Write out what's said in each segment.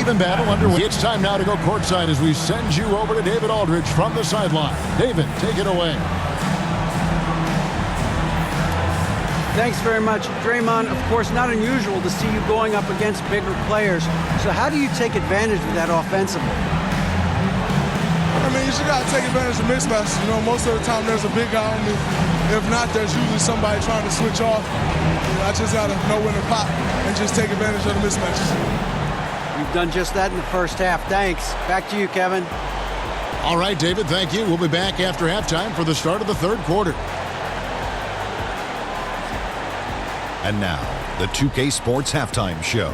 even battle underway. It's time now to go courtside as we send you over to David Aldridge from the sideline. David, take it away. Thanks very much. Draymond, of course, not unusual to see you going up against bigger players. So how do you take advantage of that offensively? I mean, you just got to take advantage of mismatches. You know, most of the time there's a big guy on me. If not, there's usually somebody trying to switch off. I just got to know when to pop and just take advantage of the mismatches. You've done just that in the first half. Thanks. Back to you, Kevin. All right, David, thank you. We'll be back after halftime for the start of the third quarter. And now, the 2K Sports Halftime Show.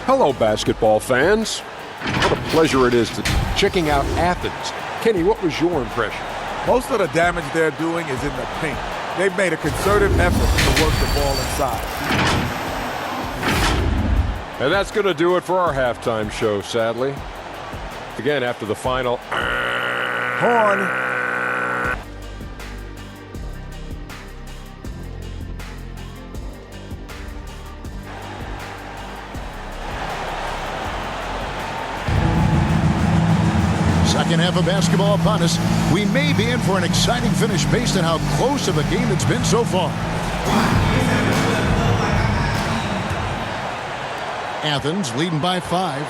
Hello, basketball fans. What a pleasure it is to checking out Athens. Kenny, what was your impression? Most of the damage they're doing is in the paint. They've made a concerted effort to work the ball inside. And that's going to do it for our halftime show, sadly. Again, after the final Horn. Second half of basketball upon us. We may be in for an exciting finish based on how close of a game it's been so far. Athens leading by 5.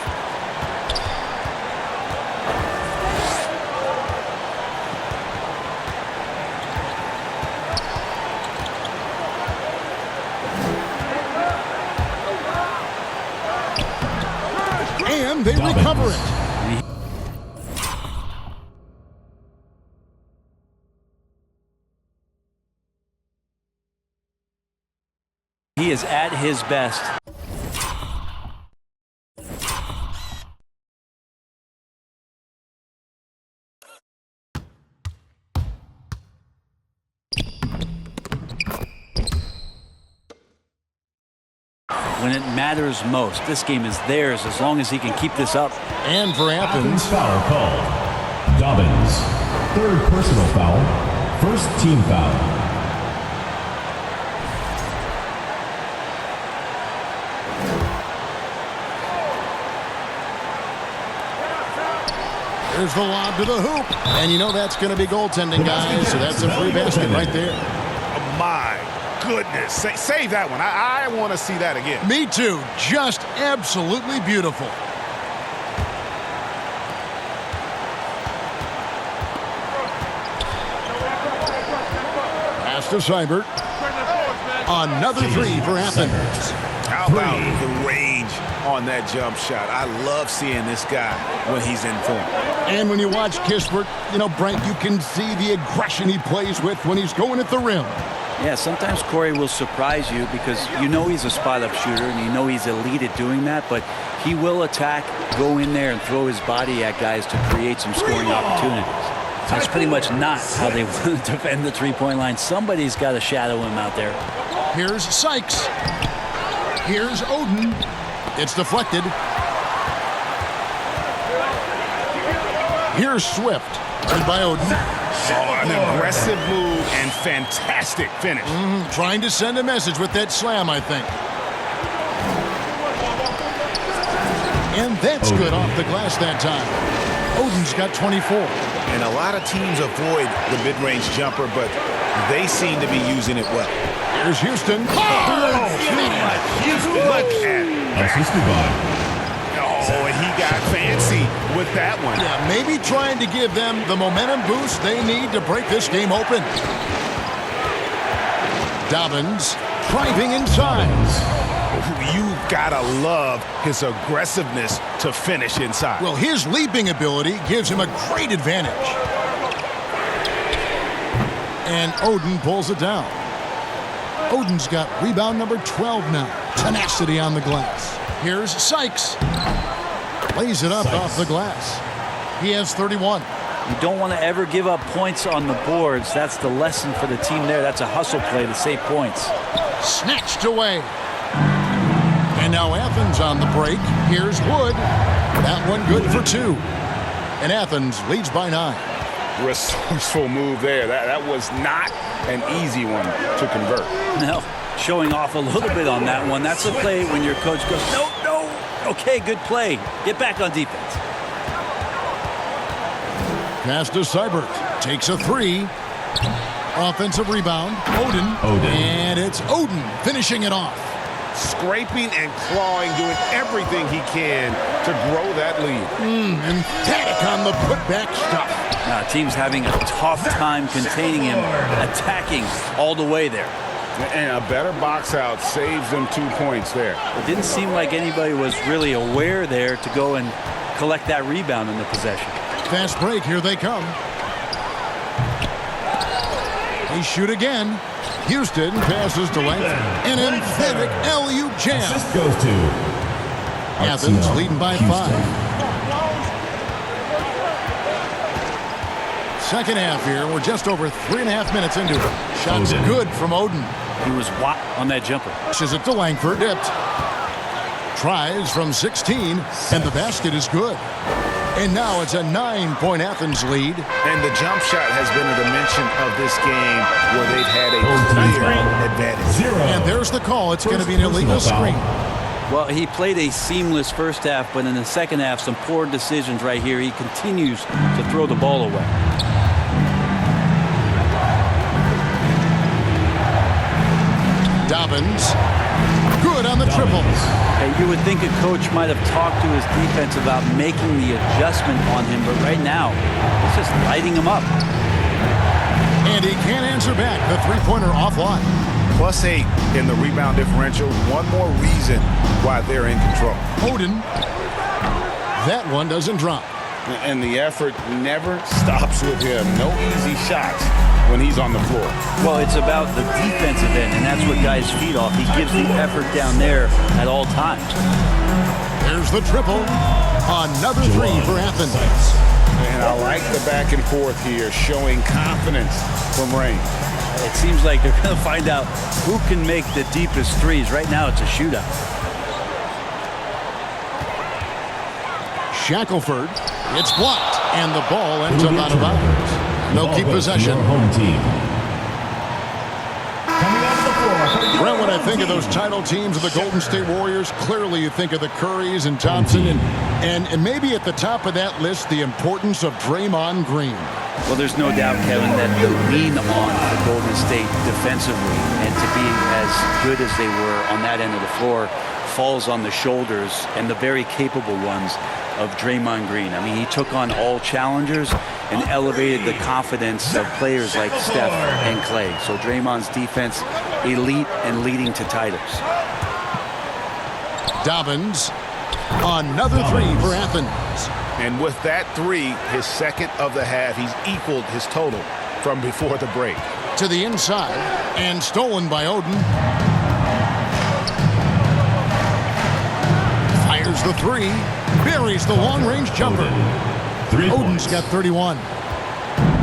And they recover it. He is at his best. When it matters most, this game is theirs as long as he can keep this up. And for Athens. Foul called. Dobbins. Third personal foul. First team foul. There's the lob to the hoop. And you know that's going to be goaltending, guys. So that's a free basket right there. Oh, my goodness. Save that one. I want to see that again. Me too. Just absolutely beautiful. Pass to Seibert. Another three for Athens. How about the range on that jump shot? I love seeing this guy when he's in form. And when you watch Kispert, you know, Brent, you can see the aggression he plays with when he's going at the rim. Yeah, sometimes Corey will surprise you because you know he's a spot-up shooter and you know he's elite at doing that, but he will attack, go in there and throw his body at guys to create some scoring opportunities. That's pretty much not how they want to defend the three-point line. Somebody's got to shadow him out there. Here's Sykes. Here's Oden. It's deflected. Here's Swift. And by Oden. Oh, an aggressive move and fantastic finish. Trying to send a message with that slam, I think. And that's good off the glass that time. Oden's got 24. And a lot of teams avoid the mid-range jumper, but they seem to be using it well. Here's Houston. Look at it. Assisted by. Oh, and he got fancy with that one. Yeah, maybe trying to give them the momentum boost they need to break this game open. Dobbins driving inside. You've got to love his aggressiveness to finish inside. Well, his leaping ability gives him a great advantage. And Oden pulls it down. Oden's got rebound number 12 now. Tenacity on the glass. Here's Sykes. Lays it up off the glass. He has 31. You don't want to ever give up points on the boards. That's the lesson for the team there. That's a hustle play to save points. Snatched away. And now Athens on the break. Here's Wood. That one good for 2. And Athens leads by 9. Resourceful move there. That was not an easy one to convert. No, showing off a little bit on that one. That's a play when your coach goes, no, no, Okay, good play. Get back on defense. Pass to Seibert. Takes a three. Offensive rebound. Oden. And it's Oden finishing it off. Scraping and clawing, doing everything he can to grow that lead. Emphatic on the putback stuff. Team's having a tough time containing him, attacking all the way there. And a better box out saves them 2 points there. It didn't seem like anybody was really aware there to go and collect that rebound in the possession. Fast break, here they come. They shoot again. Houston passes to length. An emphatic LU jam. Assist goes to Athens leading by 5. Second half here. We're just over 3.5 minutes into it. Shots good from Oden. He was wide on that jumper. Pushes it to Langford. Dipped. Tries from 16. And the basket is good. And now it's a 9-point Athens lead. And the jump shot has been a dimension of this game where they've had a clear advantage. And there's the call. It's going to be an illegal screen. Well, he played a seamless first half, but in the second half, some poor decisions right here. He continues to throw the ball away. Dobbins. Good on the triple. You would think a coach might have talked to his defense about making the adjustment on him, but right now, he's just lighting him up. And he can't answer back. The three-pointer offline. +8 in the rebound differential. One more reason why they're in control. Oden. That one doesn't drop. And the effort never stops with him. No easy shots when he's on the floor. Well, it's about the defensive end, and that's what guys feed off. He gives the effort down there at all times. There's the triple. Another three for Athens. And I like the back and forth here, showing confidence from Rain. It seems like they're going to find out who can make the deepest threes. Right now, it's a shootout. Shackelford. It's blocked. And the ball ends up out of bounds. They'll keep possession. Home team. Brent, when I think of those title teams of the Golden State Warriors, clearly you think of the Currys and Thompson, and maybe at the top of that list, the importance of Draymond Green. Well, there's no doubt, Kevin, that the lean on the Golden State defensively and to be as good as they were on that end of the floor falls on the shoulders, and the very capable ones, of Draymond Green. I mean, he took on all challengers and elevated the confidence of players like Steph and Clay. So Draymond's defense, elite and leading to titles. Dobbins, another three for Athens. And with that three, his second of the half, he's equaled his total from before the break. To the inside, and stolen by Oden. Fires the three, buries the long-range jumper. Oden's got 31.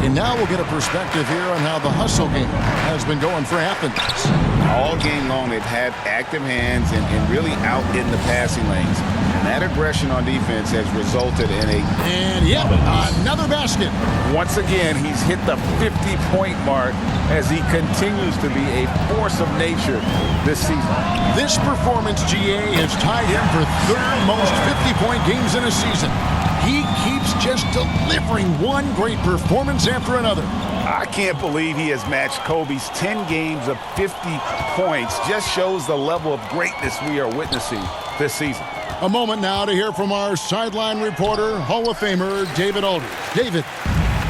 And now we'll get a perspective here on how the hustle game has been going for Athens. All game long, they've had active hands and really out in the passing lanes. And that aggression on defense has resulted in a... And yep, another basket. Once again, he's hit the 50-point mark as he continues to be a force of nature this season. This performance, GA, has tied him for third most 50-point games in a season. He keeps just delivering one great performance after another. I can't believe he has matched Kobe's 10 games of 50 points. Just shows the level of greatness we are witnessing this season. A moment now to hear from our sideline reporter, Hall of Famer David Aldridge. David.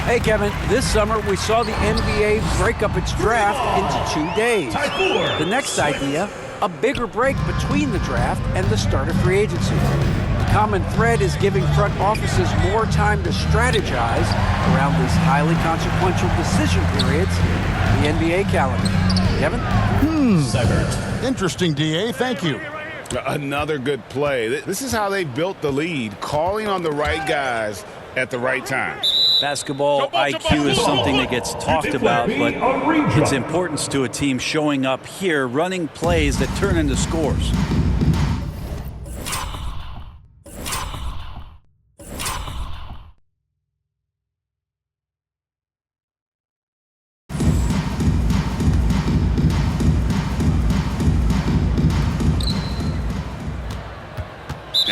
Hey, Kevin. This summer, we saw the NBA break up its draft into 2 days. The next idea, a bigger break between the draft and the start of free agency. The common thread is giving front offices more time to strategize around these highly consequential decision periods in the NBA calendar. Kevin? Interesting, DA. Thank you. Another good play. This is how they built the lead, calling on the right guys at the right time. Basketball IQ is something that gets talked about, but its importance to a team showing up here, running plays that turn into scores.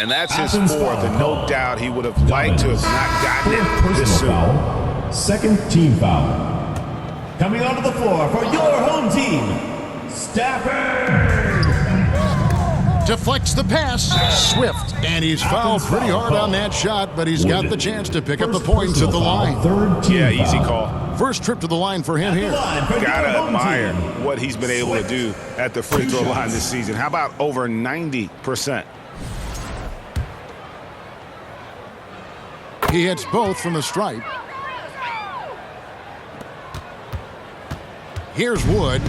And that's his Athens fourth, and no foul. doubt he would have liked to have not gotten Fourth it this personal soon. foul. Second team foul. Coming onto the floor for your home team, Stafford. Deflects the pass. Swift. And he's fouled pretty hard on that shot, but he's got the chance to pick up the points at the line. Third team Yeah, easy foul. call. First trip to the line for him here. Gotta admire what he's been able to do at the free throw line this season. How about over 90%? He hits both from the stripe. Here's Wood.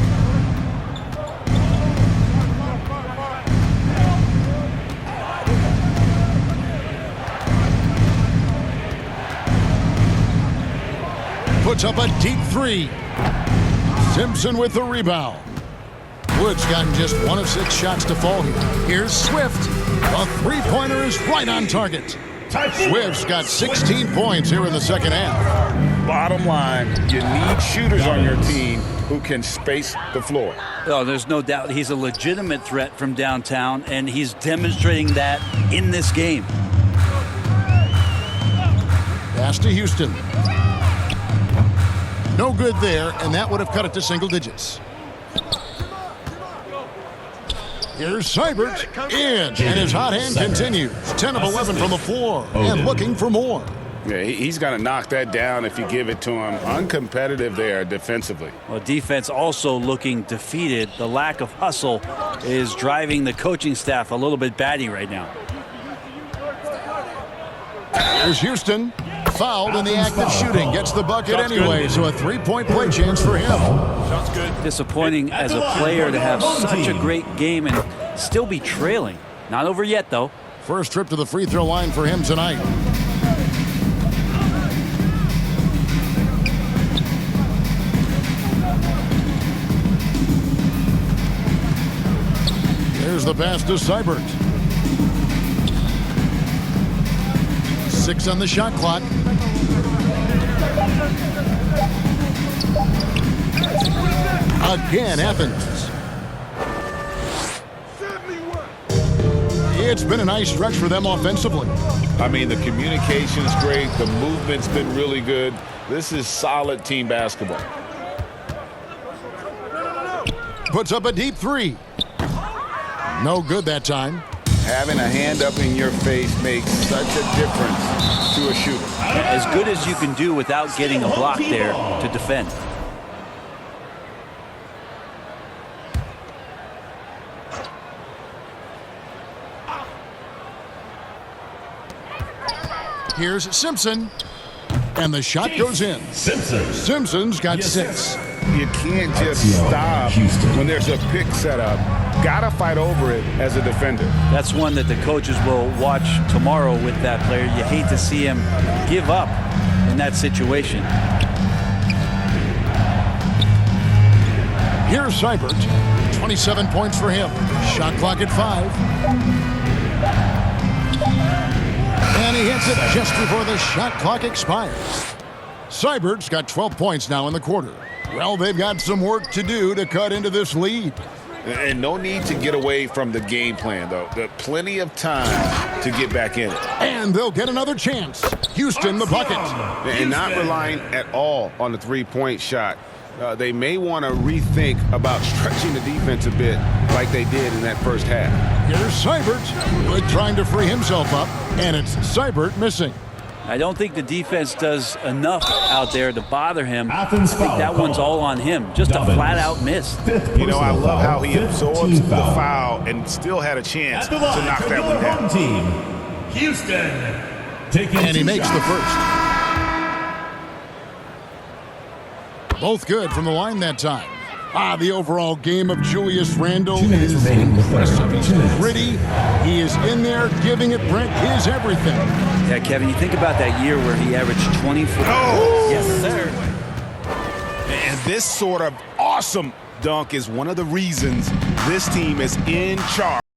Puts up a deep three. Simpson with the rebound. Wood's gotten just 1 of 6 shots to fall here. Here's Swift. The three-pointer is right on target. Swift's got 16 points here in the second half. Bottom line, you need shooters on your team who can space the floor. Oh, there's no doubt he's a legitimate threat from downtown, and he's demonstrating that in this game. Pass to Houston. No good there, and that would have cut it to single digits. Here's Seibert in, and his hot hand continues. 10 of 11 from the floor, and looking for more. Yeah, he's got to knock that down if you give it to him. Uncompetitive there defensively. Well, defense also looking defeated. The lack of hustle is driving the coaching staff a little bit batty right now. Here's Houston. Fouled in the act of shooting. Gets the bucket anyway, so a three-point play chance for him. Disappointing as a player to have such a great game and still be trailing. Not over yet, though. First trip to the free throw line for him tonight. Here's the pass to Seibert. 6 on the shot clock. Again, Athens. It's been a nice stretch for them offensively. I mean, the communication is great. The movement's been really good. This is solid team basketball. Puts up a deep three. No good that time. Having a hand up in your face makes such a difference to a shooter. As good as you can do without getting a block there to defend. Here's Simpson. And the shot goes in. Simpson's got 6. You can't just stop when there's a pick set up. Gotta fight over it as a defender. That's one that the coaches will watch tomorrow with that player. You hate to see him give up in that situation. Here's Seibert. 27 points for him. Shot clock at 5. And he hits it just before the shot clock expires. Seibert's got 12 points now in the quarter. Well, they've got some work to do to cut into this lead. And no need to get away from the game plan, though. There's plenty of time to get back in it. And they'll get another chance. Houston the bucket. And not relying at all on the three-point shot. They may want to rethink about stretching the defense a bit like they did in that first half. Here's Seibert. Good trying to free himself up. And it's Seibert missing. I don't think the defense does enough out there to bother him. I Athens think that foul one's all on him. Just a flat-out miss. You know, I love how he absorbs the foul and still had a chance to knock that one down. Team, Houston. And he makes the first. Both good from the line that time. The overall game of Julius Randle is impressive. He's gritty. He is in there giving it Brent his everything. Yeah, Kevin, you think about that year where he averaged 24. Yes, sir. And this sort of awesome dunk is one of the reasons this team is in charge.